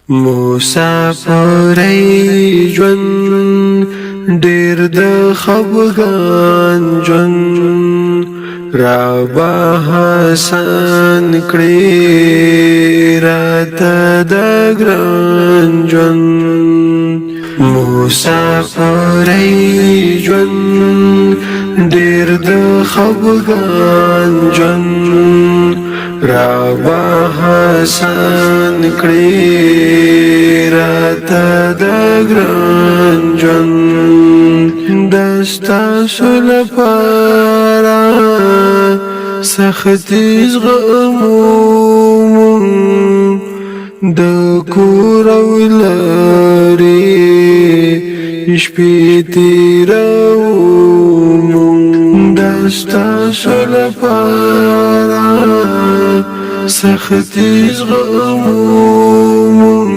مسافرۍ ژوند ډېر د خفګان ژوند رابه حسن کړې راته د ګران ژوند مسافرۍ ژوند ډېر د خفګان ژوند رابه حسن کړې راته د ګران ژوند ستاسو لپاره سختي زغموم د کور او لارې شپې تېروم ستاسو لپاره سختي زغموم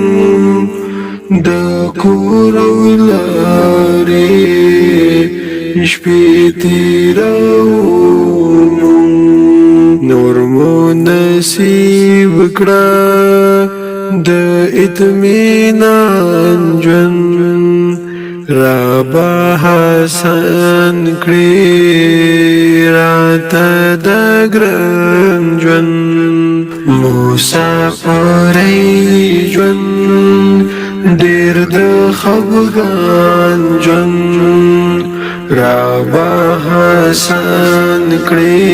د کور او لارې شپې تېروم نور مو نصیب کړه د اطمینان ژوند رابه حسن کړې راته د ګران ژوند مسافرۍ ژوند ډېر د خفګان ژوند رابه حسن کړې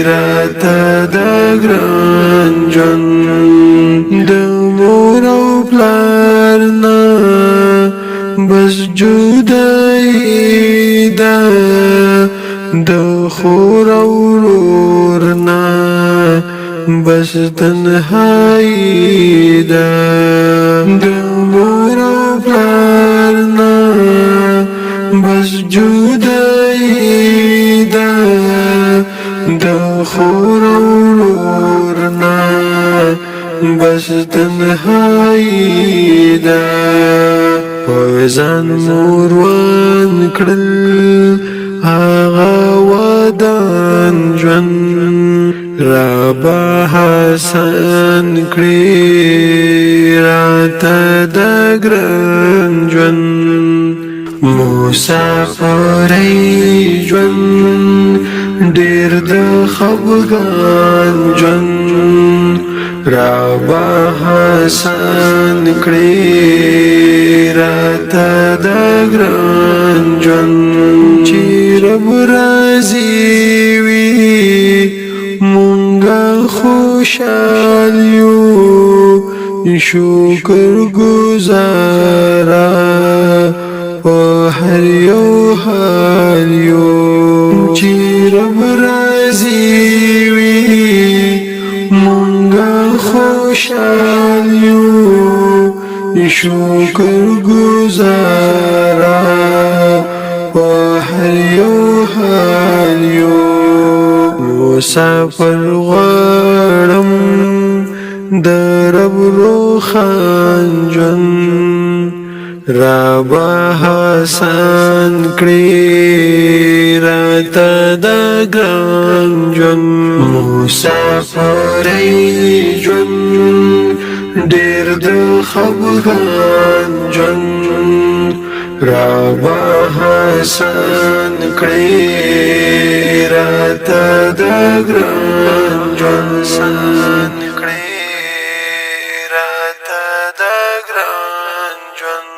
راته د ګران ژوند د مور او پلار نه بس جدایي ده د خور او ورور نه بس تنهایی ده د مور او پلار نه بس جدایي ده د خور او ورور نه بس تنهایی ده پوزان موروان کړل هغه ودان ژوند رابه حسن کړې راته د ګران ژوند مسافرۍ ژوند ډېر د خفګان ژوند رابه حسن کړې راته د ګران ژوند چې رب راضي وي مونږه خوشحال یو شکر گزاره په هر یو حال یو چې رب راضي وي مونږه خوشحال یو شکر گزاره په هر یو حال یو مسافر غواړم د رب روخان ژوند رابه حسن کړې راته د ګران ژوند مسافرۍ ژوند ډېر د خفګان ژوند رابه حسن کړې راته د ګران ژوند کړې راته د ګران ژوند